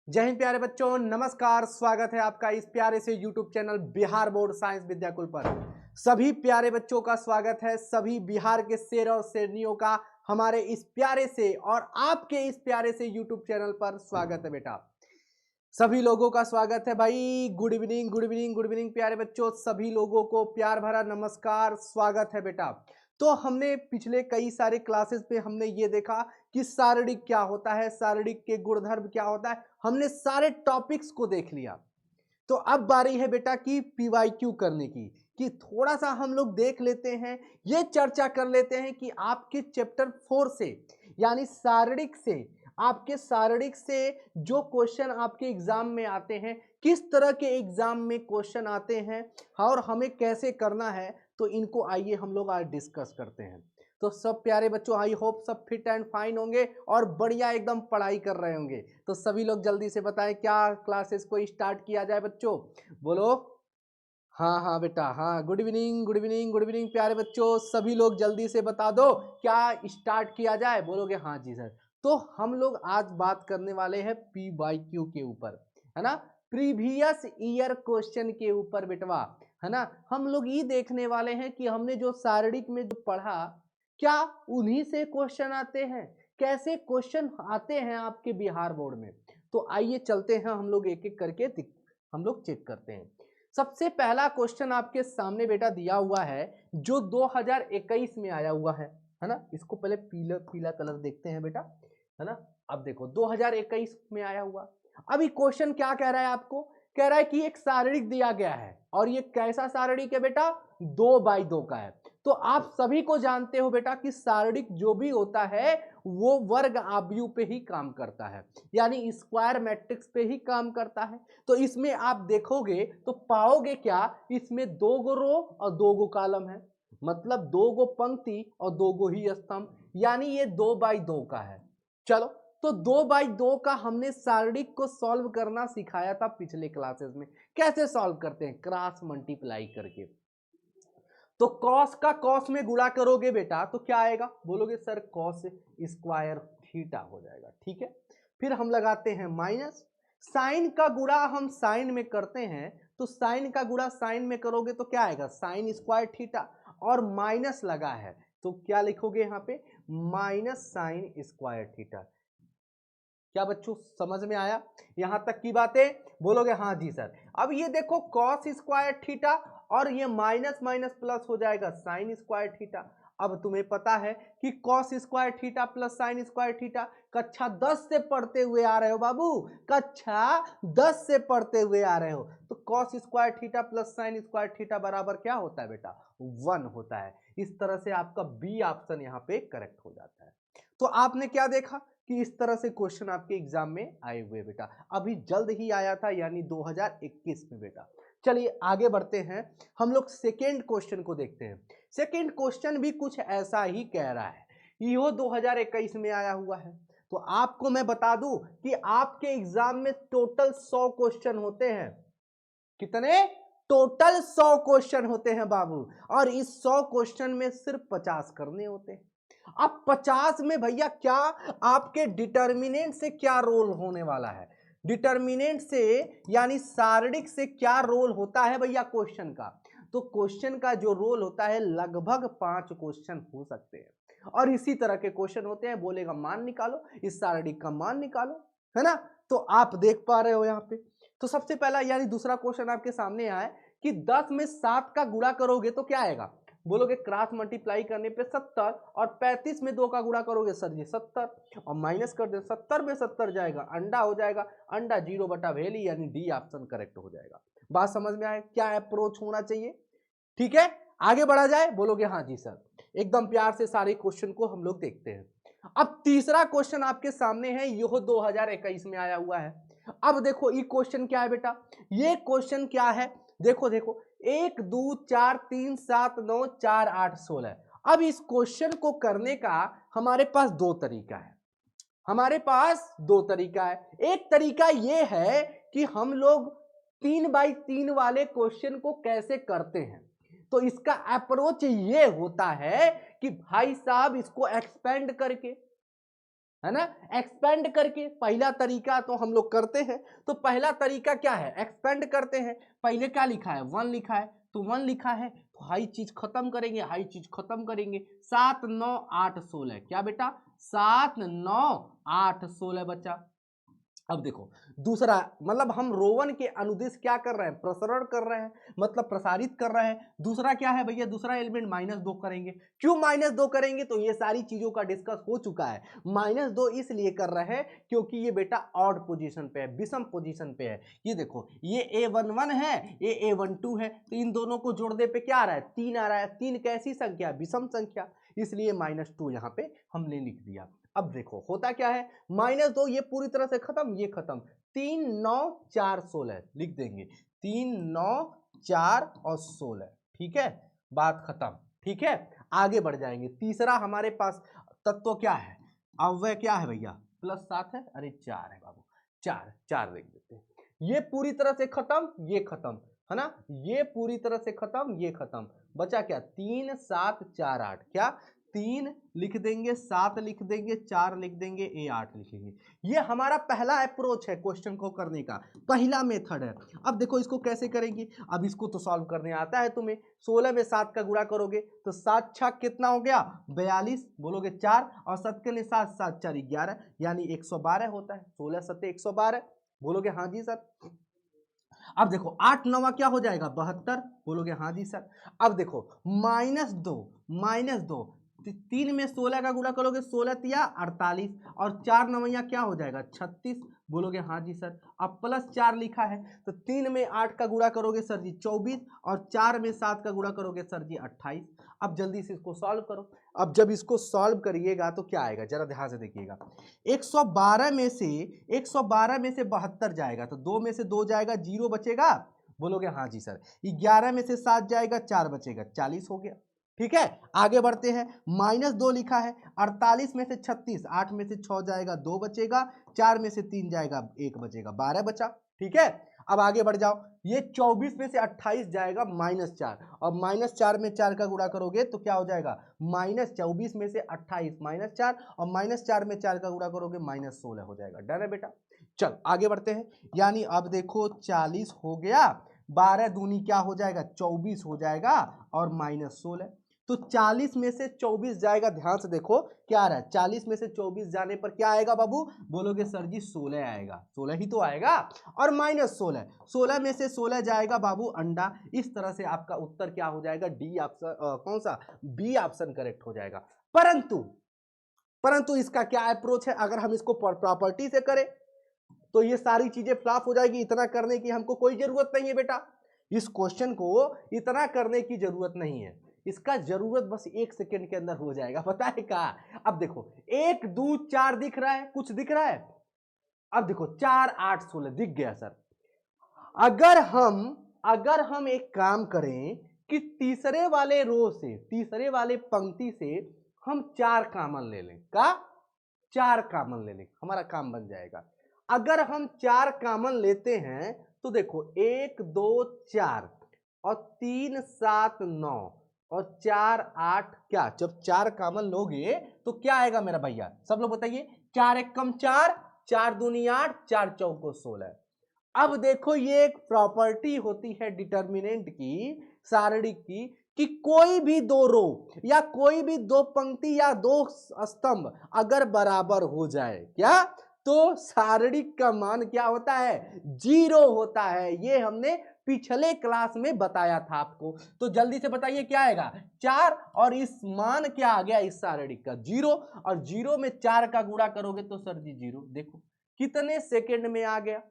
जय हिंद प्यारे बच्चों, नमस्कार। स्वागत है आपका इस प्यारे से YouTube channel Bihar board science Vidyakul पर। सभी प्यारे बच्चों का स्वागत है, सभी बिहार के शेर और शेरनियों का हमारे इस प्यारे से और आपके इस प्यारे से YouTube चैनल पर स्वागत है बेटा। सभी लोगों का स्वागत है भाई। Good evening, good evening, good evening प्यारे बच्चों, सभी लोगों को प्यार भरा नमस्कार, स्वागत है बेटा। तो हमने पिछले कई सारे क्लासेस पे हमने ये देखा कि शारीरिक क्या होता है, शारीरिक के गुणधर्म क्या होता है, हमने सारे टॉपिक्स को देख लिया। तो अब बारी है बेटा कि पीवाईक्यू करने की, कि थोड़ा सा हम लोग देख लेते हैं, ये चर्चा कर लेते हैं कि आपके चैप्टर 4 से यानी शारीरिक से, आपके शारीरिक से जो क्वेश्चन आपके एग्जाम में आते हैं, किस तरह के एग्जाम में क्वेश्चन आते हैं और हमें कैसे करना है, तो इनको आइए हम लोग आज डिस्कस करते हैं। तो सब प्यारे बच्चों, आई होप सब फिट एंड फाइन होंगे और बढ़िया एकदम पढ़ाई कर रहे होंगे। तो सभी लोग जल्दी से बताएं क्या क्लासेस को स्टार्ट किया जाए बच्चों, बोलो। हाँ हाँ बेटा, हाँ। Good evening, good evening, good evening प्यारे बच्चों, सभी लोग जल्दी से बता दो क्या स्टार्ट किया जाए, बोलोगे हाँ जी सर। तो हम लोग आज बात करने वाले हैं पीवाईक्यू के ऊपर, है ना, प्रीवियस ईयर क्वेश्चन के ऊपर बेटवा, है ना। हम लोग ये देखने वाले हैं कि हमने जो शारीरिक में जो पढ़ा, क्या उन्हीं से क्वेश्चन आते हैं, कैसे क्वेश्चन आते हैं आपके बिहार बोर्ड में। तो आइए चलते हैं, हम लोग एक एक करके हम लोग चेक करते हैं। सबसे पहला क्वेश्चन आपके सामने बेटा दिया हुआ है, जो 2021 में आया हुआ है ना। इसको पहले पीला पीला कलर देखते हैं बेटा, है ना। अब देखो 2021 में आया हुआ। अभी क्वेश्चन क्या कह रहा है आपको, कह रहा है कि एक शारीरिक दिया गया है, और ये कैसा शारीरिक है बेटा, 2x2 का है। तो आप सभी को जानते हो बेटा कि शारीरिक जो भी होता है वो वर्ग आव्यूह पे ही काम करता है, यानी स्क्वायर मैट्रिक्स पे ही काम करता है। तो इसमें आप देखोगे तो पाओगे क्या, इसमें 2 रो और 2 कॉलम है, मतलब 2 पंक्ति और 2 ही स्तंभ, यानी ये 2x2 का है। चलो, तो 2x2 का हमने शारीरिक को सॉल्व करना सिखाया था पिछले क्लासेस में। कैसे सॉल्व करते हैं, क्रॉस मल्टीप्लाई करके। तो कॉस का कॉस में गुणा करोगे बेटा तो क्या आएगा, बोलोगे सर कॉस स्क्वायर थीटा हो जाएगा, ठीक है। फिर हम लगाते हैं माइनस, साइन का गुणा हम साइन में करते हैं, तो साइन का गुणा साइन में करोगे तो क्या आएगा, साइन स्क्वायर थीटा, और माइनस लगा है तो क्या लिखोगे यहाँ पे, माइनस साइन स्क्वायर थीटा। क्या बच्चों समझ में आया यहां तक की बातें, बोलोगे हाँ जी सर। अब ये देखो कॉस स्क्वायर थीटा और ये माइनस माइनस प्लस हो जाएगा साइन स्क्वायर थीटा। अब तुम्हें पता है कि cos square theta plus sine square theta कक्षा 10 से पढ़ते हुए आ रहे हो बाबू, कक्षा 10 से पढ़ते हुए आ रहे हो। तो cos square theta plus sine square theta बराबर क्या होता है बेटा, 1 होता है। इस तरह से आपका बी ऑप्शन यहाँ पे करेक्ट हो जाता है। तो आपने क्या देखा कि इस तरह से क्वेश्चन आपके एग्जाम में आए हुए बेटा, अभी जल्द ही आया था यानी 2021 में बेटा। चलिए आगे बढ़ते हैं, हम लोग सेकेंड क्वेश्चन को देखते हैं। सेकेंड क्वेश्चन भी कुछ ऐसा ही कह रहा है, यो 2021 में आया हुआ है। तो आपको मैं बता दूं कि आपके एग्जाम में टोटल 100 क्वेश्चन होते हैं। कितने, टोटल 100 क्वेश्चन होते हैं बाबू, और इस 100 क्वेश्चन में सिर्फ 50 करने होते हैं। अब 50 में भैया क्या आपके डिटर्मिनेंट से क्या रोल होने वाला है, डिटर्मिनेंट से यानी शारीरिक से क्या रोल होता है भैया क्वेश्चन का। तो क्वेश्चन का जो रोल होता है लगभग 5 क्वेश्चन हो सकते हैं, और इसी तरह के क्वेश्चन होते हैं, बोलेगा मान निकालो, इस शारीरिक का मान निकालो, है ना। तो आप देख पा रहे हो यहाँ पे। तो सबसे पहला यानी दूसरा क्वेश्चन आपके सामने आया कि 10 में 7 का गुणा करोगे तो क्या आएगा, बोलोगे क्रॉस मल्टीप्लाई करने पे 70, और 35 में 2 का गुणा करोगे सर जी 70, और माइनस कर दे 70 में 70 जाएगा, अंडा हो जाएगा, अंडा 0/वैली यानी डी ऑप्शन करेक्ट हो जाएगा। बात समझ में आए क्या अप्रोच होना चाहिए, ठीक है। आगे बढ़ा जाए, बोलोगे हाँ जी सर। एकदम प्यार से सारे क्वेश्चन को हम लोग देखते हैं। अब तीसरा क्वेश्चन आपके सामने है, यह 2021 में आया हुआ है। अब देखो ये क्वेश्चन क्या है बेटा, ये क्वेश्चन क्या है, देखो देखो 1 2 4 3 7 9 4 8 16। अब इस क्वेश्चन को करने का हमारे पास 2 तरीका है, हमारे पास 2 तरीका है। एक तरीका ये है कि हम लोग 3x3 वाले क्वेश्चन को कैसे करते हैं। तो इसका अप्रोच ये होता है कि भाई साहब इसको एक्सपेंड करके, है ना, एक्सपेंड करके। पहला तरीका तो हम लोग करते हैं, तो पहला तरीका क्या है, एक्सपेंड करते हैं। पहले क्या लिखा है, 1 लिखा है, तो 1 लिखा है तो हाई चीज खत्म करेंगे, हाई चीज खत्म करेंगे। 7 9 8 16, क्या बेटा 7 9 8 16 बच्चा। अब देखो दूसरा, मतलब हम रोवन के अनुदेश क्या कर रहे हैं, प्रसरण कर रहे हैं, मतलब प्रसारित कर रहे हैं। दूसरा क्या है भैया, दूसरा एलिमेंट -2 करेंगे। क्यों -2 करेंगे, तो ये सारी चीजों का डिस्कस हो चुका है। -2 इसलिए कर रहे हैं क्योंकि ये बेटा ऑड पोजीशन पे है, विषम पोजीशन पे है। ये देखो ये A11 है, ये A12 है, तो इन दोनों को जोड़ने पे क्या आ रहा है, 3 आ रहा है। 3 कैसी संख्या, विषम संख्या, इसलिए -2 यहाँ पे हमने लिख दिया। अब देखो होता क्या है, -2 ये पूरी तरह से खत्म, ये खत्म। 3 9 4 16 लिख देंगे, 3 9 4 और 16, ठीक है, बात खत्म। ठीक है, आगे बढ़ जाएंगे। तीसरा हमारे पास तत्व क्या है, अव्यय क्या है भैया, +7 है, अरे 4 है बाबू, 4 लिख देते हैं। ये पूरी तरह से खत्म, ये खत्म, है ना, ये पूरी तरह से खत्म, ये खत्म, बचा क्या, 3 7 4 8, क्या 3 लिख देंगे, 7 लिख देंगे, 4 लिख देंगे, A8 लिखेंगे। ये हमारा पहला अप्रोच है क्वेश्चन को करने का, पहला मेथड है। अब देखो इसको कैसे करेंगे, अब इसको तो सॉल्व करने आता है तुम्हें। 16 में 7 का गुणा करोगे तो 7 छक कितना हो गया, 42, बोलोगे 4, और 7 के लिए 7 7 4 11, यानी 112 होता है। 16 7 112, बोलोगे हाँ जी सर। अब देखो 8 9 क्या हो जाएगा, 72, बोलोगे हाँ जी सर। अब देखो -2 3 में 16 का गुणा करोगे, 16 तिया 48, और 4 नवैया क्या हो जाएगा, 36, बोलोगे हाँ जी सर। अब +4 लिखा है, तो 3 में 8 का गुणा करोगे सर जी 24, और 4 में 7 का गुणा करोगे सर जी 28। अब जल्दी से इसको सॉल्व करो। अब जब इसको सॉल्व करिएगा तो क्या आएगा, जरा ध्यान से देखिएगा। 112 में से 72 जाएगा, तो 2 में से 2 जाएगा, 0 बचेगा, बोलोगे हाँ जी सर। 11 में से 7 जाएगा, 4 बचेगा, 40 हो गया। ठीक है, आगे बढ़ते हैं। -2 लिखा है, 48 में से 36, 8 में से 6 जाएगा, 2 बचेगा, 4 में से 3 जाएगा, 1 बचेगा, 12 बचा। ठीक है, अब आगे बढ़ जाओ। ये 24 में से 28 जाएगा, -4, और -4 में 4 का गुणा करोगे तो क्या हो जाएगा, -24 में से 28 -4, और -4 में 4 का गुणा करोगे -16 हो जाएगा। डन है बेटा, चल आगे बढ़ते हैं। यानी अब देखो 40 हो गया, 12 दूनी क्या हो जाएगा, 24 हो जाएगा, और -16, तो 40 में से 24 जाएगा। ध्यान से देखो क्या आ रहा है, 40 में से 24 जाने पर क्या आएगा बाबू, बोलोगे सर जी 16 आएगा, 16 ही तो आएगा, और -16, 16 में से 16 जाएगा बाबू अंडा। इस तरह से आपका उत्तर क्या हो जाएगा, डी ऑप्शन, कौन सा, बी ऑप्शन करेक्ट हो जाएगा। परंतु इसका क्या अप्रोच है, अगर हम इसको प्रॉपर्टी से करें तो ये सारी चीजें फ्लॉप हो जाएगी। इतना करने की हमको कोई जरूरत नहीं है बेटा, इस क्वेश्चन को इतना करने की जरूरत नहीं है, इसका जरूरत बस 1 सेकेंड के अंदर हो जाएगा। पता है क्या, अब देखो 1 2 4 दिख रहा है, कुछ दिख रहा है, अब देखो 4 8 16 दिख गया सर। अगर हम एक काम करें कि तीसरे वाले रो से, तीसरे वाले पंक्ति से हम 4 कॉमन ले लें, का 4 कॉमन ले लें, हमारा काम बन जाएगा। अगर हम 4 कॉमन लेते हैं तो देखो 1 2 4, और 3 7 9, और 4 8, क्या जब 4 कॉमन लोगे तो क्या आएगा मेरा भैया, सब लोग बताइए, 4 1 कम 4, 4 दूनी 8, 4 चौको 16। अब देखो ये एक प्रॉपर्टी होती है डिटर्मिनेंट की, सारणी की, कि कोई भी दो रो या कोई भी दो पंक्ति या दो स्तंभ अगर बराबर हो जाए, क्या, तो सारणी का मान क्या होता है, 0 होता है। ये हमने पिछले क्लास में बताया था आपको। तो जल्दी से बताइए क्या आएगा, 4, और इस मान क्या आ गया इस सारणी का, 0, और 0 में 4 का गुणा करोगे तो सर जी 0। देखो कितने सेकेंड में आ गया।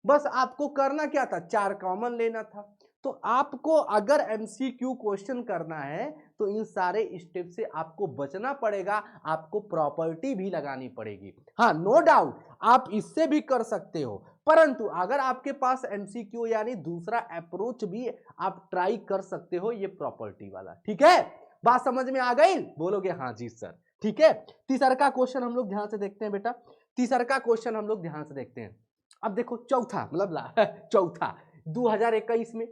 बस आपको करना क्या था, 4 कॉमन लेना था। तो आपको अगर एमसीक्यू क्वेश्चन करना है तो इन सारे स्टेप से आपको बचना पड़ेगा, आपको प्रॉपर्टी भी लगानी पड़ेगी। हाँ नो डाउट आप इससे भी कर सकते हो, परंतु अगर आपके पास एमसीक्यू यानी दूसरा अप्रोच भी आप ट्राई कर सकते हो, ये प्रॉपर्टी वाला। ठीक है, बात समझ में आ गई, बोलोगे हाँ जी सर। ठीक है, तीसरा का क्वेश्चन हम लोग ध्यान से देखते हैं बेटा, तीसरा का क्वेश्चन हम लोग ध्यान से देखते हैं। अब देखो चौथा, मतलब चौथा 2021 में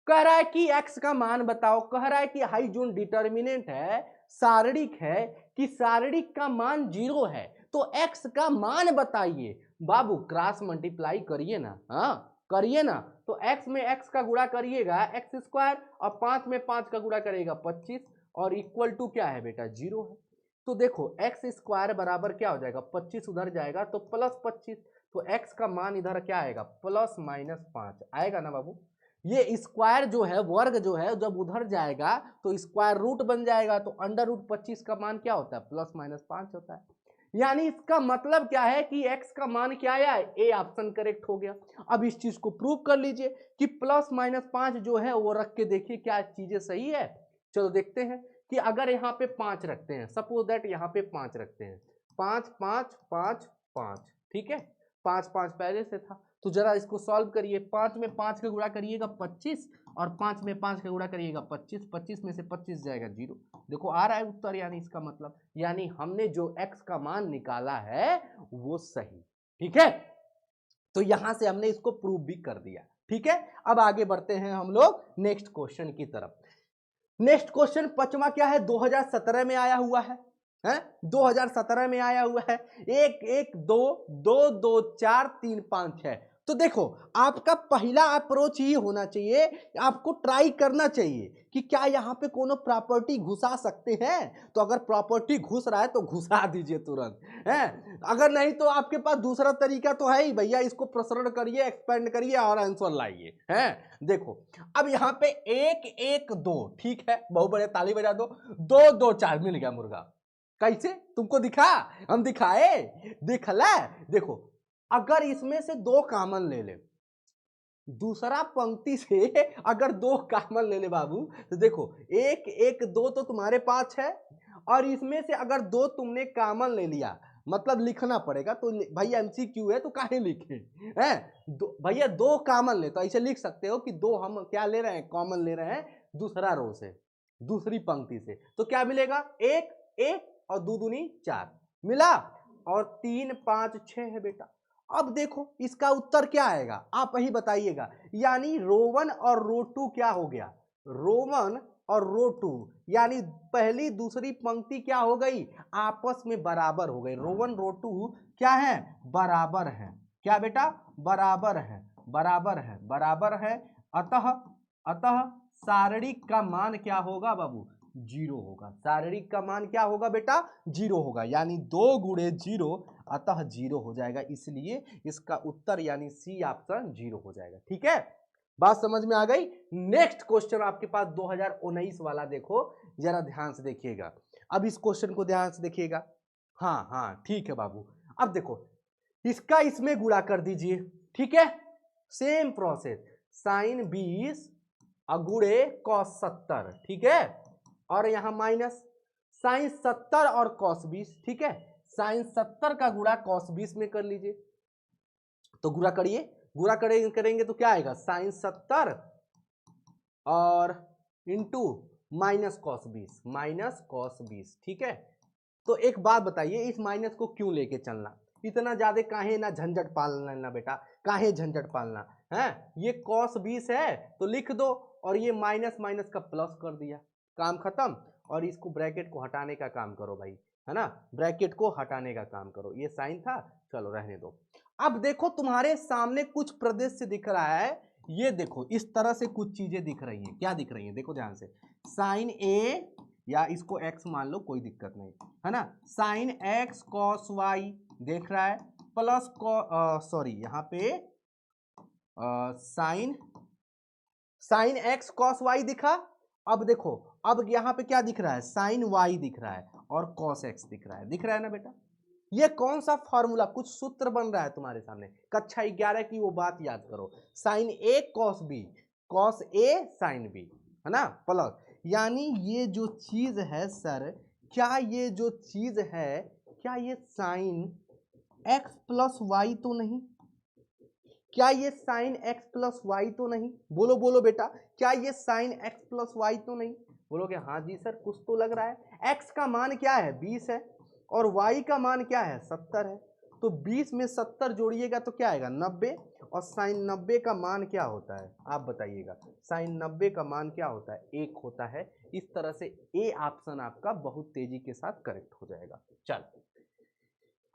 कह रहा है कि x का मान बताओ, कह रहा है कि हाई जोन डिटर्मिनेंट है, सारणिक है, कि सारणिक का मान 0 है, तो x का मान बताइए। बाबू क्रॉस मल्टीप्लाई करिए ना, हाँ करिए ना। तो x में x का गुणा करिएगा एक्स स्क्वायर, और 5 में 5 का गुणा करिएगा 25, और इक्वल टू क्या है बेटा 0 है। तो देखो एक्स स्क्वायर बराबर क्या हो जाएगा, 25 उधर जाएगा तो प्लस 25, तो x का मान इधर क्या आएगा प्लस माइनस 5 आएगा ना बाबू। ये स्क्वायर जो है, वर्ग जो है, जब उधर जाएगा तो स्क्वायर रूट बन जाएगा, तो अंडर रूट 25 का मान क्या होता है प्लस माइनस 5 होता है। यानी इसका मतलब क्या है कि x का मान क्या आया है, ए ऑप्शन करेक्ट हो गया। अब इस चीज को प्रूव कर लीजिए कि प्लस माइनस 5 जो है वो रख के देखिए क्या चीजें सही है। चलो देखते हैं कि अगर यहाँ पे 5 रखते हैं, सपोज दैट यहाँ पे 5 रखते हैं, 5 5 5 5, ठीक है, 5 5 पहले से था, तो जरा इसको सॉल्व करिए। 5 में 5 का गुणा करिएगा 25, और 5 में 5 का गुणा करिएगा 25, 25 में से 25 जाएगा 0। देखो आ रहा है उत्तर, यानी इसका मतलब यानी हमने जो x का मान निकाला है वो सही, ठीक है। तो यहां से हमने इसको प्रूव भी कर दिया, ठीक है। अब आगे बढ़ते हैं हम लोग नेक्स्ट क्वेश्चन की तरफ। नेक्स्ट क्वेश्चन पांचवा क्या है, 2017 में आया हुआ है, 2017 में आया हुआ है। 1 1 2 2 2 4 3 5 6। तो देखो आपका पहला अप्रोच ये होना चाहिए, आपको ट्राई करना चाहिए कि क्या यहाँ पे कोनो प्रॉपर्टी घुसा सकते हैं। तो अगर प्रॉपर्टी घुस रहा है तो घुसा दीजिए तुरंत, है। अगर नहीं तो आपके पास दूसरा तरीका तो है ही भैया, इसको प्रसरण करिए, एक्सपेंड करिए और आंसर लाइए, हैं। देखो अब यहाँ पे 1 1 2, ठीक है, बहुत बड़े ताली बजा दो। 2 2 4 मिल गया मुर्गा। कैसे तुमको दिखा, हम दिखाए, दिखला। देखो अगर इसमें से 2 कॉमन ले ले, दूसरा पंक्ति से अगर 2 कॉमन ले ले बाबू, तो देखो 1 1 2 तो तुम्हारे पास है, और इसमें से अगर 2 तुमने कॉमन ले लिया, मतलब लिखना पड़ेगा। तो भैया एमसीक्यू है तो काहे लिखे हैं, भैया 2 कॉमन ले, तो ऐसे लिख सकते हो कि 2 हम क्या ले रहे हैं, कॉमन ले रहे हैं दूसरा रो से, दूसरी पंक्ति से। तो क्या मिलेगा 1 1 और 2 दूनी 4 मिला, और 3 5 6 है बेटा। अब देखो इसका उत्तर क्या आएगा, आप ही बताइएगा। यानी रो 1 और रो 2 क्या हो गया, रो 1 और रो 2, यानी पहली दूसरी पंक्ति क्या हो गई, आपस में बराबर हो गई। रो 1 रो 2 क्या है, बराबर है। क्या बेटा, बराबर है, बराबर है, बराबर है। अतः अतः सारणिक का मान क्या होगा बाबू, 0 होगा। सारणिक का मान क्या होगा बेटा, 0 होगा। यानी 2 गुणे 0, अतः 0 हो जाएगा। इसलिए इसका उत्तर यानी सी ऑप्शन 0 हो जाएगा, ठीक है। बात समझ में आ गई। नेक्स्ट क्वेश्चन आपके पास 2019 वाला, देखो जरा ध्यान से देखिएगा। अब इस क्वेश्चन को ध्यान से देखिएगा। हाँ हाँ ठीक है बाबू। अब देखो इसका इसमें गुणा कर दीजिए, ठीक है, सेम प्रोसेस। साइन 20 गुणे cos 70, ठीक है, और यहां माइनस साइन 70 और cos 20, ठीक है। साइन 70 का गुणा cos 20 में कर लीजिए, तो गुणा करिए, गुणा करेंगे तो क्या आएगा, साइन 70 और into minus cos 20, minus cos 20, ठीक है। तो एक बात बताइए, इस माइनस को क्यों लेके चलना, इतना ज्यादा काहे ना झंझट पालना ना बेटा, काहे झंझट पालना है। ये कॉस 20 है तो लिख दो, और ये माइनस माइनस का प्लस कर दिया, काम खत्म। और इसको ब्रैकेट को हटाने का काम करो भाई, है ना, ब्रैकेट को हटाने का काम करो। ये साइन था, चलो रहने दो। अब देखो तुम्हारे सामने कुछ प्रदेश दिख रहा है, ये देखो इस तरह से कुछ चीजें दिख रही हैं। क्या दिख रही हैं, देखो ध्यान से। साइन ए, या इसको एक्स मान लो, कोई दिक्कत नहीं, है ना। साइन एक्स कॉस वाई देख रहा है, प्लस सॉरी यहाँ पे साइन एक्स कॉस वाई दिखा। अब देखो अब यहाँ पे क्या दिख रहा है, साइन वाई दिख रहा है, और कॉस एक्स दिख रहा है, दिख रहा है ना बेटा। ये कौन सा फॉर्मूला, कुछ सूत्र बन रहा है तुम्हारे सामने, कक्षा 11 की वो बात याद करो। Sign A cos B, cos A sine B, है ना, प्लस। यानी ये जो चीज है सर, क्या ये जो चीज है, क्या ये साइन एक्स प्लस वाई तो नहीं, क्या ये साइन एक्स प्लस वाई तो नहीं, बोलो बोलो बेटा, क्या ये साइन एक्स प्लस वाई तो नहीं। बोलोगे हाँ जी सर कुछ तो लग रहा है। एक्स का मान क्या है, 20 है, और वाई का मान क्या है, 70 है। तो 20 में 70 जोड़िएगा तो क्या आएगा, 90। और साइन 90 का मान क्या होता है, आप बताइएगा। साइन 90 का मान क्या होता है, 1 होता है। इस तरह से ए ऑप्शन आपका बहुत तेजी के साथ करेक्ट हो जाएगा। चल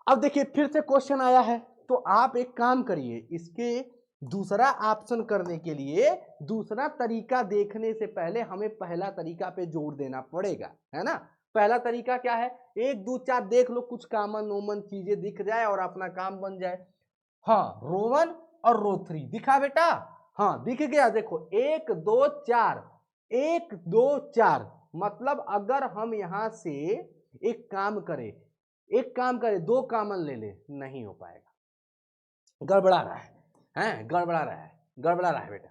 अब देखिए फिर से क्वेश्चन आया है, तो आप एक काम करिए, इसके दूसरा ऑप्शन करने के लिए दूसरा तरीका देखने से पहले हमें पहला तरीका पे जोर देना पड़ेगा, है ना। पहला तरीका क्या है, 1 2 4 देख लो, कुछ कॉमन वोमन चीजें दिख जाए और अपना काम बन जाए। हाँ, रो 1 और रो 3 दिखा बेटा, हाँ दिख गया। देखो 1 2 4, 1 2 4, मतलब अगर हम यहां से एक काम करें, दो कॉमन ले ले, नहीं हो पाएगा, गड़बड़ा रहा है, हैं गड़बड़ा रहा है बेटा।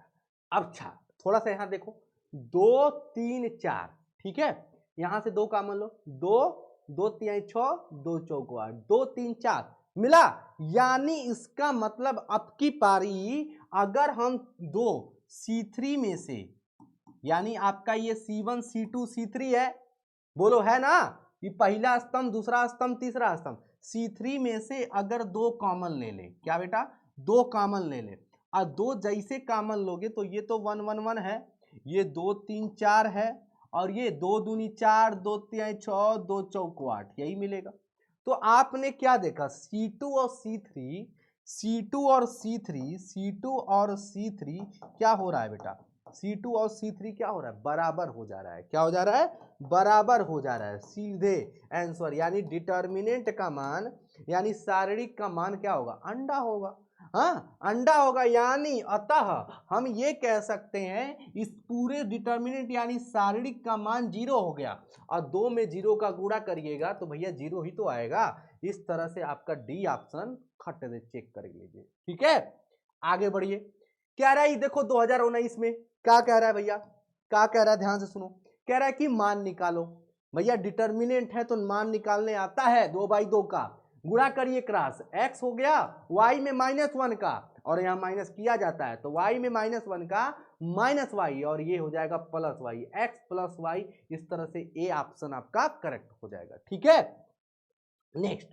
अच्छा थोड़ा सा यहां देखो, 2 3 4, ठीक है, यहां से दो कॉमन लो, 2 2 3 6, 2 चौको 8, 2 3 4 मिला। यानी इसका मतलब अब की पारी, अगर हम दो C3 में से, यानी आपका ये C1 C2 C3 है, बोलो है ना, ये पहला स्तंभ, दूसरा स्तंभ, तीसरा स्तंभ, C3 में से अगर दो कॉमन ले ले, क्या बेटा, दो कॉमन ले ले, और दो जैसे कॉमन लोगे तो ये तो 1 1 1 है, ये 2 3 4 है, और ये 2 दूनी 4, 2 3 6, 2 चौको 8, यही मिलेगा। तो आपने क्या देखा, C2 और C3, C2 और C3, C2 और C3 क्या हो रहा है बेटा, C2 और C3 क्या हो रहा है, बराबर हो जा रहा है। क्या हो जा रहा है, बराबर हो जा रहा है। सीधे आंसर, यानी डिटर्मिनेंट का मान, यानी शारीरिक का मान क्या होगा, अंडा होगा। हाँ अंडा होगा, यानी अतः हम ये कह सकते हैं इस पूरे डिटर्मिनेंट यानी शारीरिक का मान 0 हो गया, और 2 में 0 का गुणा करिएगा तो भैया 0 ही तो आएगा। इस तरह से आपका डी ऑप्शन खट दे, चेक कर लीजिए, ठीक है। आगे बढ़िए, कह रहा है देखो 2019 में क्या कह रहा है भैया, क्या कह रहा है, ध्यान से सुनो। कह रहा है कि मान निकालो, भैया डिटर्मिनेंट है तो मान निकालने आता है, 2/2 का गुणा करिए क्रॉस, x हो गया y में -1 का, और यहाँ माइनस किया जाता है तो y में -1 का -y, और ये हो जाएगा +y, x + y। इस तरह से ए ऑप्शन आपका करेक्ट हो जाएगा, ठीक है। नेक्स्ट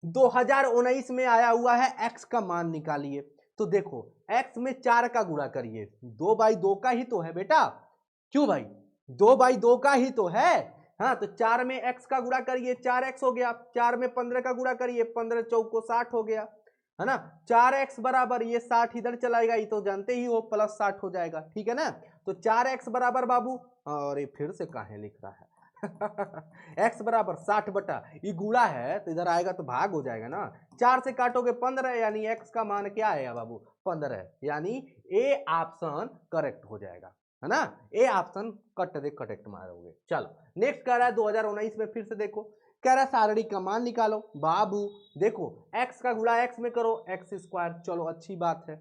2019 में आया हुआ है x का मान निकालिए, तो देखो x में 4 का गुणा करिए, 2/2 का ही तो है बेटा, क्यों भाई, 2/2 का ही तो है। हाँ तो 4 में x का गुणा करिए, 4x हो गया, 4 में 15 का गुणा करिए, 15 चौको 60 हो गया, है ना। 4x बराबर, ये 60 इधर चलाएगा, ये तो जानते ही हो, +60 हो जाएगा, ठीक है ना। तो 4x बराबर बाबू, और ये फिर से काहे लिख रहा है x बराबर 60 बटा, ये गुणा है तो इधर आएगा तो भाग हो जाएगा ना, 4 से काटोगे 15, यानी x का मान क्या है बाबू, 15, यानी ए ऑप्शन करेक्ट हो जाएगा, है ना। A option cut they, correct मारोगे। चलो नेक्स्ट कह रहा है 2019 में, फिर से देखो, कह रहा है शारीरिक का मान निकालो बाबू। देखो x का गुणा x में करो, x², चलो अच्छी बात है,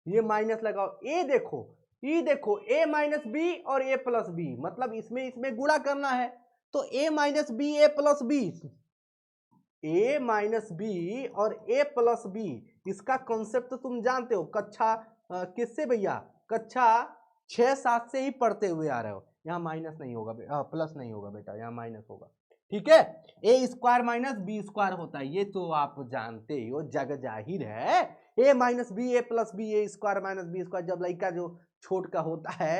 ये माइनस लगाओ, ए देखो, ये देखो a - b और a + b, मतलब इसमें गुणा करना है, तो a - b a + b, a - b और a + b, इसका कॉन्सेप्ट तो तुम जानते हो, कक्षा किससे भैया, कक्षा 6 7 से ही पढ़ते हुए आ रहे हो। यहाँ माइनस नहीं होगा, प्लस नहीं होगा बेटा, यहाँ माइनस होगा, ठीक है। a² - b² होता है, ये तो आप जानते ही हो, जग जाहिर है। a - b a + b, a² - b², जब लड़का जो छोट का होता है,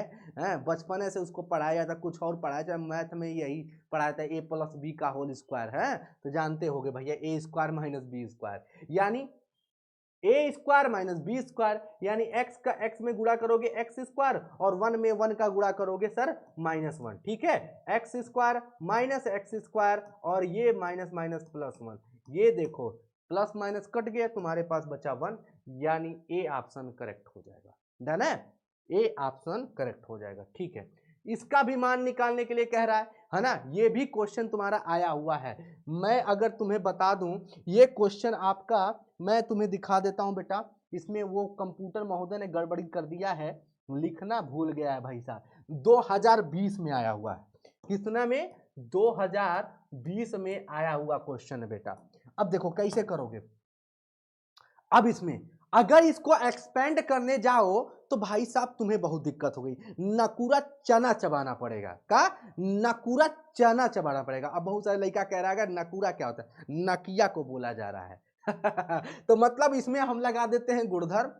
बचपने से उसको पढ़ाया जाता, कुछ और पढ़ाया जाता, मैथ में यही पढ़ाया जाता है, a + b का होल स्क्वायर है, तो जानते होगे भैया a² - b², यानी a² - b², यानी x का x में गुणा करोगे x², और 1 में 1 का गुणा करोगे सर -1, ठीक है। x² - x², और ये +1, ये देखो प्लस माइनस कट गया, तुम्हारे पास बचा 1, यानी ए ऑप्शन करेक्ट हो जाएगा, डन है, ए ऑप्शन करेक्ट हो जाएगा, ठीक है। इसका भी मान निकालने के लिए कह रहा है ना, ये भी क्वेश्चन तुम्हारा आया हुआ है। मैं अगर तुम्हें बता दूं, ये क्वेश्चन आपका मैं तुम्हें दिखा देता हूं बेटा, इसमें वो कंप्यूटर महोदय ने गड़बड़ी कर दिया है, लिखना भूल गया है भाई साहब। 2020 में आया हुआ है, कितना में, 2020 में आया हुआ क्वेश्चन है बेटा। अब देखो कैसे करोगे, अब इसमें अगर इसको एक्सपेंड करने जाओ तो भाई साहब तुम्हें बहुत दिक्कत हो गई, नकूरा चना चबाना पड़ेगा, का नकूरा चना चबाना पड़ेगा। अब बहुत सारे लड़का कह रहा है नकूरा क्या होता है, नकिया को बोला जा रहा है तो मतलब इसमें हम लगा देते हैं गुणधर्म,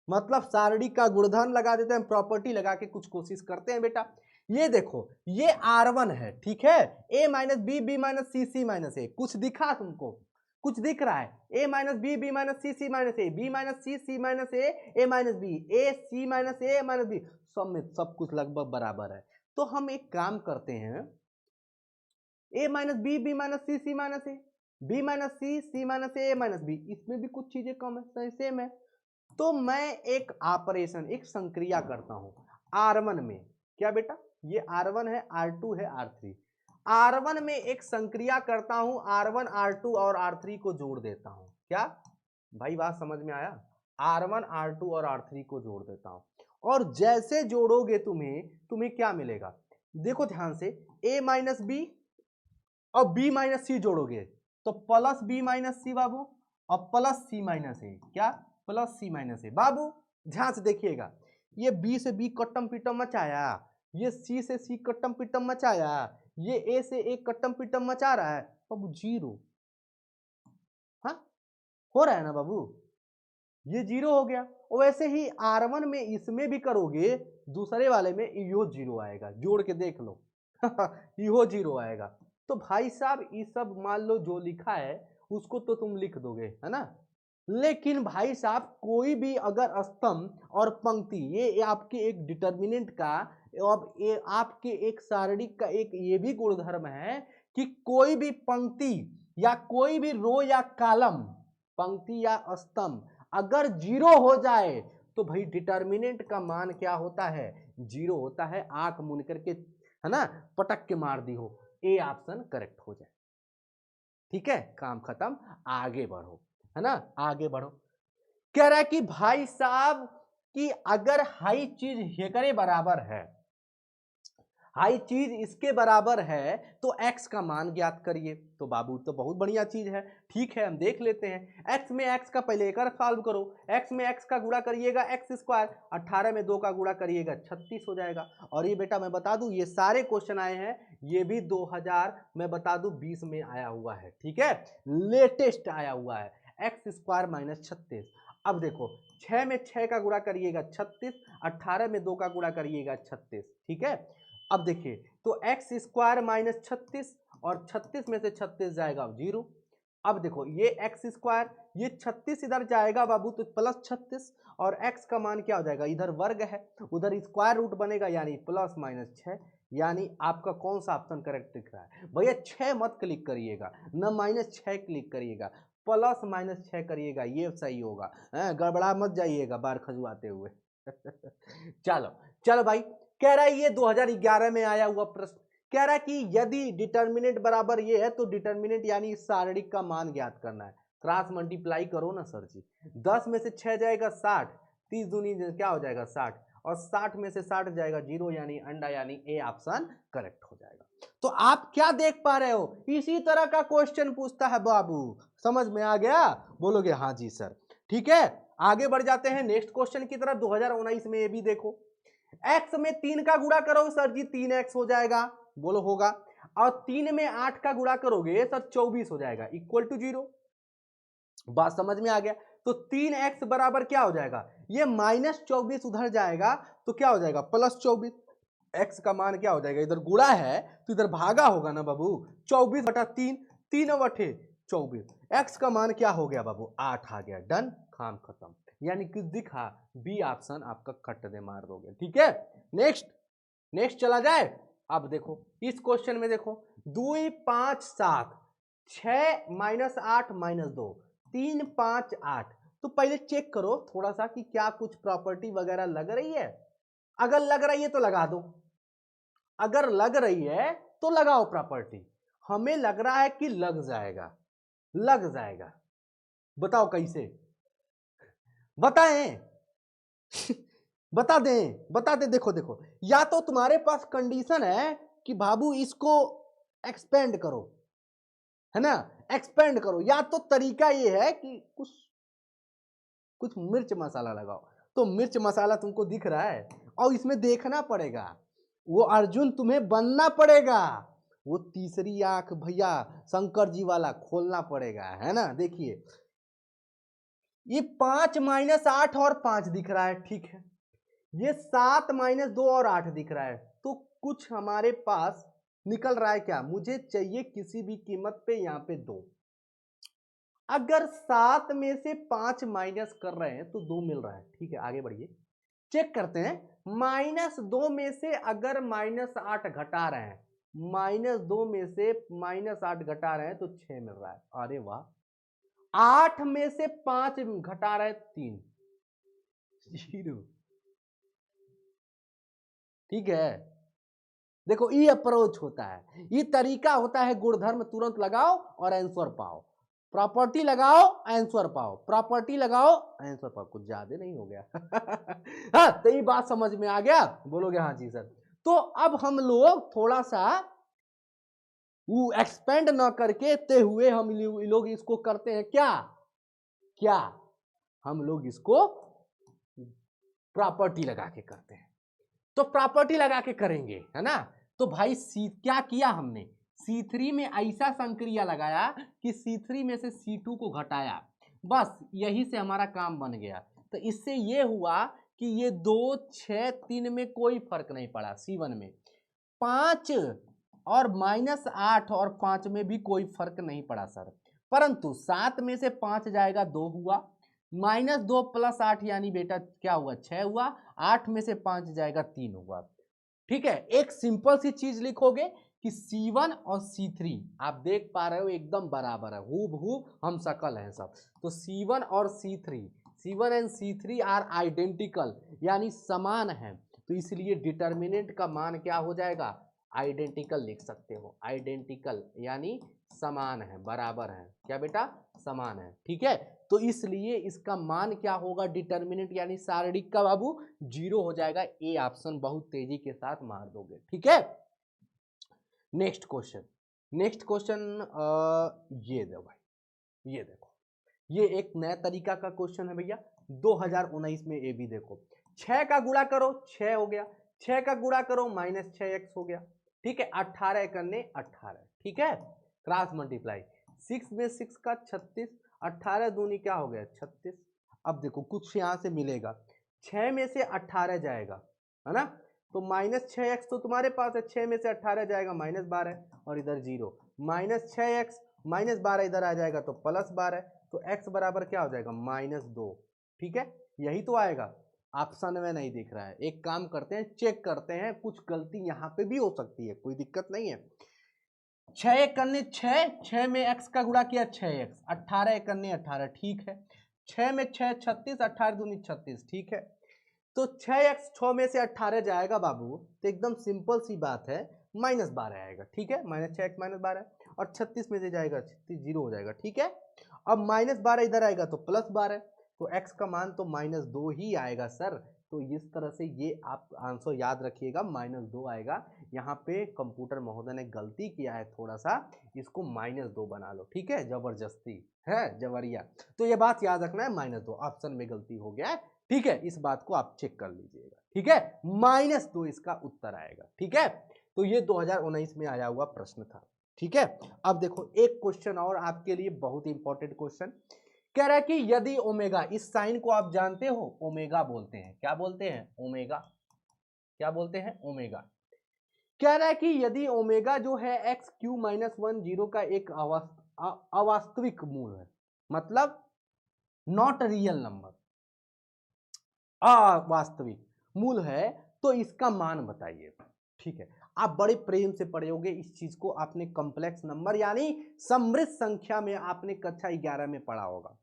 मतलब शारीरिक का गुणधर्म लगा देते हैं, प्रॉपर्टी लगा के कुछ कोशिश करते हैं बेटा। ये देखो ये R1 है, ठीक है, a - b b - c c - a, कुछ दिखा तुमको, कुछ दिख रहा है, a minus B, B minus C, C minus A, B minus C, C minus A minus B, A C minus A minus B, सब में सब कुछ लगभग बराबर है। तो हम एक काम करते हैं, a minus B, B minus C, C minus A, B minus C, C minus A minus B, इसमें भी कुछ चीजें कम है, सेम है। तो मैं एक ऑपरेशन, एक संक्रिया करता हूं R1 में, क्या बेटा, ये R1 है, R2 है, R3, R1 में एक संक्रिया करता हूं, R1 R2 और R3 को जोड़ देता हूं। क्या भाई बात समझ में आया? R1 R2 और R3 को जोड़ देता हूं, और जैसे जोड़ोगे तुम्हें क्या मिलेगा, देखो ध्यान से, a माइनस बी और b माइनस सी जोड़ोगे तो प्लस b माइनस सी बाबू, और प्लस c माइनस ए, क्या, प्लस c माइनस ए। बाबू ध्यान से देखिएगा, ये b से b कट्टम पिट्टम मचाया, ये c से c कट्टम पिट्टम मचाया, ये a से a कट्टम पिट्टम मचा रहा है बाबू, जीरो। हाँ, हो रहा है ना बाबू, ये जीरो हो गया। और वैसे ही R1 में इसमें भी करोगे, दूसरे वाले में यो जीरो आएगा, जोड़ के देख लो यो जीरो आएगा। तो भाई साहब ये सब मान लो जो लिखा है उसको तो तुम लिख दोगे, है ना, लेकिन भाई साहब कोई भी अगर स्तंभ और पंक्ति, ये आपके एक डिटर्मिनेंट का, अब ये आपके एक सारणिक का एक ये भी गुणधर्म है कि कोई भी पंक्ति या कोई भी रो या कॉलम, पंक्ति या स्तंभ अगर जीरो हो जाए तो भाई डिटर्मिनेंट का मान क्या होता है, जीरो होता है। आंख मूंद करके, है ना, पटक के मार दी हो, ए ऑप्शन करेक्ट हो जाए। ठीक है, काम खत्म, आगे बढ़ो, है ना, आगे बढ़ो। कह रहा है कि भाई साहब कि अगर हाई चीज हेकरे बराबर है, हाई चीज इसके बराबर है तो x का मान ज्ञात करिए। तो बाबू तो बहुत बढ़िया चीज है, ठीक है, हम देख लेते हैं। x में x का पहले एक सॉल्व करो, x में x का गुणा करिएगा x स्क्वायर, 18 में 2 का गुणा करिएगा 36 हो जाएगा। और ये बेटा मैं बता दूं, ये सारे क्वेश्चन आए हैं, ये भी 2000 मैं बता दूं 20 में आया हुआ है, ठीक है, लेटेस्ट आया हुआ है, x स्क्वायर माइनस 36। अब देखो 6 में 6 का गुणा करिएगा 36, 18 में 2 का गुणा करिएगा 36, ठीक है। अब देखिए तो एक्स स्क्वायर माइनस 36, और 36 में से 36 जाएगा जीरो। अब देखो ये एक्स स्क्वायर, ये 36 इधर जाएगा बाबू तो प्लस 36, और एक्स का मान क्या हो जाएगा, इधर वर्ग है उधर स्क्वायर रूट बनेगा, यानी प्लस माइनस 6। यानी आपका कौन सा ऑप्शन करेक्ट दिख रहा है भैया, 6 मत क्लिक करिएगा, न माइनस 6 क्लिक करिएगा, प्लस माइनस 6 करिएगा, ये सही होगा, गड़बड़ा मत जाइएगा बार खजुआते हुए चलो चलो भाई, कह रहा है ये 2011 में आया हुआ प्रश्न, कह रहा है कि यदि डिटर्मिनेंट बराबर ये है तो डिटर्मिनेंट यानी सारणिक का मान ज्ञात करना है। क्रॉस मल्टीप्लाई करो ना सर जी, 10 में से 6 जाएगा 60, 30 दूनी क्या हो जाएगा 60, और 60 में से 60 जाएगा जीरो, यानी अंडा, यानी ए ऑप्शन करेक्ट हो जाएगा। तो आप क्या देख पा रहे हो, इसी तरह का क्वेश्चन पूछता है बाबू, समझ में आ गया, बोलोगे हाँ जी सर, ठीक है। आगे बढ़ जाते हैं नेक्स्ट क्वेश्चन की तरफ। 2019 में ये भी देखो, x में 3 का गुणा करो सर जी 3x हो जाएगा, बोलो होगा, और 3 में 8 का गुणा करोगे सर 24 हो जाएगा, इक्वल टू 0। बात समझ में आ गया। तो 3x बराबर क्या हो जाएगा, ये माइनस 24 उधर जाएगा तो क्या हो जाएगा प्लस 24, x का मान क्या हो जाएगा, इधर गुणा है तो इधर भागा होगा ना बाबू, 24 बटा 3, 3 बटे 24, x का मान क्या हो गया बाबू 8 आ गया, डन, काम खत्म। यानी कि दिखा बी ऑप्शन आपका कट दे मार दोगे, ठीक है। नेक्स्ट नेक्स्ट चला जाए। अब देखो इस क्वेश्चन में देखो 2 5 7, 6 माइनस 8 माइनस 2, 3 5 8। तो पहले चेक करो थोड़ा सा कि क्या कुछ प्रॉपर्टी वगैरह लग रही है, अगर लग रही है तो लगा दो, अगर लग रही है तो लगाओ प्रॉपर्टी। हमें लग रहा है कि लग जाएगा, लग जाएगा, बताओ कैसे, बताएं बता दें, देखो देखो, या तो तुम्हारे पास कंडीशन है कि बाबू इसको एक्सपेंड करो, है ना, एक्सपेंड करो, या तो तरीका ये है कि कुछ कुछ मिर्च मसाला लगाओ। तो मिर्च मसाला तुमको दिख रहा है, और इसमें देखना पड़ेगा, वो अर्जुन तुम्हें बनना पड़ेगा, वो तीसरी आंख भैया शंकर जी वाला खोलना पड़ेगा, है ना। देखिए ये 5 माइनस 8 और 5 दिख रहा है, ठीक है, ये 7 माइनस 2 और 8 दिख रहा है, तो कुछ हमारे पास निकल रहा है क्या, मुझे चाहिए किसी भी कीमत पे यहाँ पे 2, अगर 7 में से 5 माइनस कर रहे हैं तो 2 मिल रहा है। ठीक है, आगे बढ़िए, चेक करते हैं। -2 में से अगर -8 घटा रहे हैं, -2 में से -8 घटा रहे हैं तो 6 मिल रहा है। अरे वाह। 8 में से 5 घटा रहे हैं 3, 0। ठीक है, देखो ये अप्रोच होता है, ये तरीका होता है। गुणधर्म तुरंत लगाओ और आंसर पाओ, प्रॉपर्टी लगाओ आंसर पाओ, प्रॉपर्टी लगाओ आंसर पाओ। कुछ ज्यादा नहीं हो गया? हाँ, तो ये बात समझ में आ गया? बोलोगे हाँ जी सर। तो अब हम लोग थोड़ा सा वो एक्सपेंड ना करके ते हुए हम लोग इसको करते हैं क्या क्या हम लोग इसको प्रॉपर्टी लगा के करते हैं। तो प्रॉपर्टी लगा के करेंगे, है ना। तो भाई क्या किया हमने, C3 में ऐसा संक्रिया लगाया कि C3 में से C2 को घटाया, बस यही से हमारा काम बन गया। तो इससे ये हुआ कि ये 2, 6, 3 में कोई फर्क नहीं पड़ा। C1 में 5 और -8 और 5 में भी कोई फर्क नहीं पड़ा सर, परंतु 7 में से 5 जाएगा 2 हुआ, -2 + 8 यानी बेटा क्या हुआ, 6 हुआ, 8 में से 5 जाएगा 3 हुआ। ठीक है, एक सिंपल सी चीज लिखोगे कि C1 और C3 आप देख पा रहे हो एकदम बराबर है, हूबहू हम शकल हैं सब। तो C1 और C1 and C3 are identical, यानी समान है। तो इसलिए डिटर्मिनेंट का मान क्या हो जाएगा, आइडेंटिकल लिख सकते हो। आइडेंटिकल यानी समान है, बराबर है। क्या बेटा, समान है। ठीक है, तो इसलिए इसका मान क्या होगा, डिटर्मिनेंट यानी शारीरिक का बाबू 0 हो जाएगा। ए ऑप्शन बहुत तेजी के साथ मार दोगे। ठीक है, नेक्स्ट क्वेश्चन, नेक्स्ट क्वेश्चन ये दो भाई, ये देखो, ये एक नया तरीका का क्वेश्चन है भैया 2019 में। ये भी देखो, 6 का गुणा करो 6 हो गया, 6 का गुणा करो -6x हो गया। ठीक है, 18 करने 18। ठीक है, क्रॉस मल्टीप्लाई, 6 में 6 का 36, 18 दूनी क्या हो गया 36। अब देखो कुछ यहां से मिलेगा, 6 में से 18 जाएगा, है ना। तो -6x तो तुम्हारे पास है, 6 में से 18 जाएगा -12 और इधर 0, -6x -12 इधर आ जाएगा तो +12, तो x बराबर क्या हो जाएगा -2। ठीक है, यही तो आएगा, ऑप्शन में नहीं दिख रहा है। एक काम करते हैं, चेक करते हैं, कुछ गलती यहाँ पे भी हो सकती है, कोई दिक्कत नहीं है। 6 करने 6, 6 में x का गुणा किया 6x, 18 करने 18। ठीक है, 6 में 6 36, 18 दूनी 36। ठीक है, तो 6x 6 में से 18 जाएगा बाबू, तो एकदम सिंपल सी बात है, -12 आएगा। ठीक है, -6x -12 और 36 में से जाएगा 36, 0 हो जाएगा। ठीक है, अब -12 इधर आएगा तो +12, तो x का मान तो -2 ही आएगा सर। तो इस तरह से ये आप आंसर याद रखिएगा, -2 आएगा। यहाँ पे कंप्यूटर महोदय ने गलती किया है थोड़ा सा, इसको -2 बना लो। ठीक है, जबरदस्ती है, जबरिया। तो ये बात याद रखना है, -2 ऑप्शन में गलती हो गया है। ठीक है, इस बात को आप चेक कर लीजिएगा। ठीक है, -2 इसका उत्तर आएगा। ठीक है, तो ये 2019 में आया हुआ प्रश्न था। ठीक है, अब देखो एक क्वेश्चन और आपके लिए बहुत इंपॉर्टेंट क्वेश्चन कह रहा है कि यदि ओमेगा, इस साइन को आप जानते हो, ओमेगा बोलते हैं। क्या बोलते हैं, ओमेगा। क्या बोलते हैं, ओमेगा। कह रहा है कि यदि ओमेगा जो है x³ - 1 0 का एक अवास्तविक मूल है, मतलब नॉट रियल नंबर, अवास्तविक मूल है, तो इसका मान बताइए। ठीक है, आप बड़े प्रेम से पढ़े होंगे इस चीज को, आपने कॉम्प्लेक्स नंबर यानी समृद्ध संख्या में आपने कक्षा 11 में पढ़ा होगा।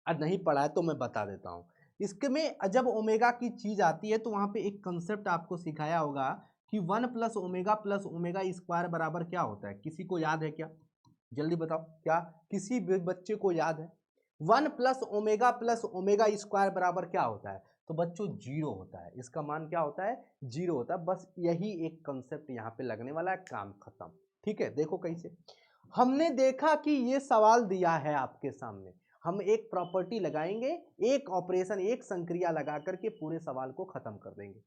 आज नहीं पढ़ा है तो मैं बता देता हूं। इसके में जब ओमेगा की चीज आती है तो वहां पे एक कंसेप्ट आपको सिखाया होगा कि 1 + ओमेगा स्क्वायर बराबर क्या होता है। किसी को याद है क्या, जल्दी बताओ, क्या किसी भी बच्चे को याद है 1 + ओमेगा स्क्वायर बराबर क्या होता है। तो बच्चों 0 होता है, इसका मान क्या होता है, 0 होता है। बस यही एक कंसेप्ट यहाँ पे लगने वाला है, काम खत्म। ठीक है, देखो कैसे हमने देखा कि ये सवाल दिया है आपके सामने, हम एक प्रॉपर्टी लगाएंगे, एक ऑपरेशन, एक संक्रिया लगा करके पूरे सवाल को खत्म कर देंगे।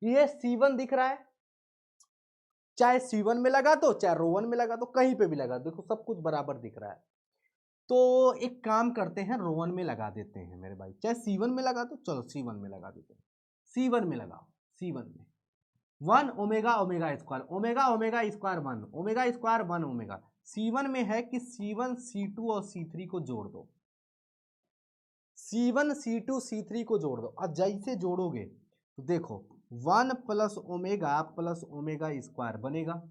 ये C1 दिख रहा है, चाहे C1 में लगा दो, चाहे ρ1 में लगा दो, कहीं पे भी लगा दो, देखो सब कुछ बराबर दिख रहा है। तो एक काम करते हैं, ρ1 में लगा देते हैं मेरे भाई, चाहे C1 में लगा दो, चलो C1 में लगा देते हैं। C1 में लगाओ, C1 में 1 omega square, omega square 1, omega square 1 omega, C1 में है कि C1 C2 और C3 को जोड़ दो, C1 C2 C3 को जोड़ दो। अब जैसे जोड़ोगे तो देखो 1 प्लस ओमेगा स्क्वायर बनेगा,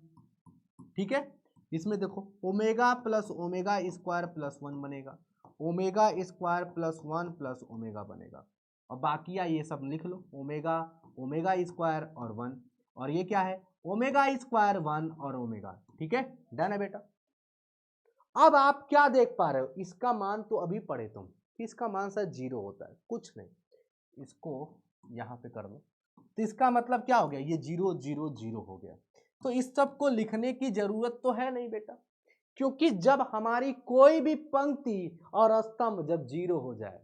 ठीक है। इसमें देखो omega plus omega square plus 1 बनेगा, omega square plus 1 plus omega बनेगा। और बाकी ये सब लिख लो, ओमेगा स्क्वायर और 1, और ये क्या है ओमेगा स्क्वायर 1 और ओमेगा, ठीक है। डन है बेटा। अब आप क्या देख पा रहे हो, इसका मान तो अभी पढ़े तुम, इसका मान शायद 0 होता है, कुछ नहीं, इसको यहां पे कर दो, तो इसका मतलब क्या हो गया, ये 0 0 0 हो गया। तो इस सब को लिखने की जरूरत तो है नहीं बेटा, क्योंकि जब हमारी कोई भी पंक्ति और स्तंभ जब 0 हो जाए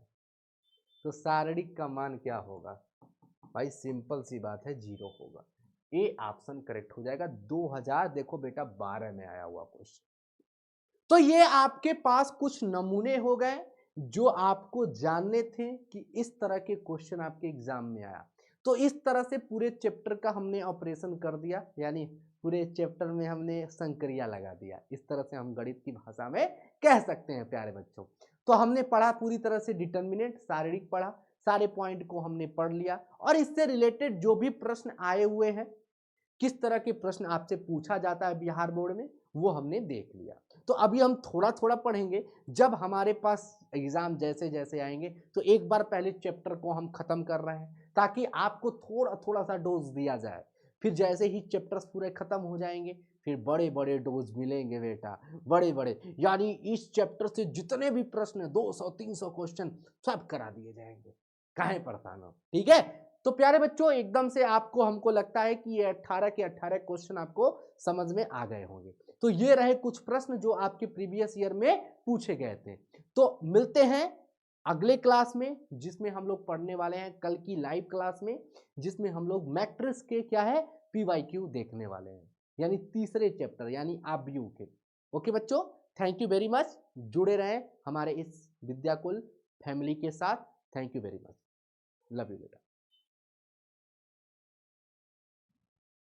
तो सारणिक का मान क्या होगा भाई, सिंपल सी बात है 0 होगा। ए ऑप्शन करेक्ट हो जाएगा। 2000 देखो बेटा 12 में आया हुआ क्वेश्चन। तो ये आपके पास कुछ नमूने हो गए जो आपको जानने थे कि इस तरह के क्वेश्चन आपके एग्जाम में आया। तो इस तरह से पूरे चैप्टर का हमने ऑपरेशन कर दिया, यानी पूरे चैप्टर में हमने संक्रिया लगा दिया, इस तरह से हम गणित की भाषा में कह सकते हैं प्यारे बच्चों। तो हमने पढ़ा पूरी तरह से डिटर्मिनेंट, शारीरिक पढ़ा, सारे पॉइंट को हमने पढ़ लिया, और इससे रिलेटेड जो भी प्रश्न आए हुए हैं, किस तरह के प्रश्न आपसे पूछा जाता है बिहार बोर्ड में, वो हमने देख लिया। तो अभी हम थोड़ा थोड़ा पढ़ेंगे, जब हमारे पास एग्जाम जैसे जैसे आएंगे तो एक बार पहले चैप्टर को हम खत्म कर रहे हैं ताकि आपको थोड़ा थोड़ा सा डोज दिया जाए, फिर जैसे ही चैप्टर्स पूरे खत्म हो जाएंगे फिर बड़े बड़े डोज मिलेंगे बेटा, बड़े बड़े, यानी इस चैप्टर से जितने भी प्रश्न 200-300 क्वेश्चन सब करा दिए जाएंगे, काहे परेशान हो, ठीक है। तो प्यारे बच्चों एकदम से आपको, हमको लगता है कि ये 18 के 18 क्वेश्चन आपको समझ में आ गए होंगे। तो ये रहे कुछ प्रश्न जो आपके प्रीवियस ईयर में पूछे गए थे। तो मिलते हैं अगले क्लास में, जिसमें हम लोग पढ़ने वाले हैं कल की लाइव क्लास में, जिसमें हम लोग मैट्रिक्स के क्या है PYQ देखने वाले हैं, यानी तीसरे चैप्टर यानी आव्यूह के। ओके बच्चों, थैंक यू वेरी मच, जुड़े रहें हमारे इस विद्याकुल फैमिली के साथ। Thank you very much, love you बेटा।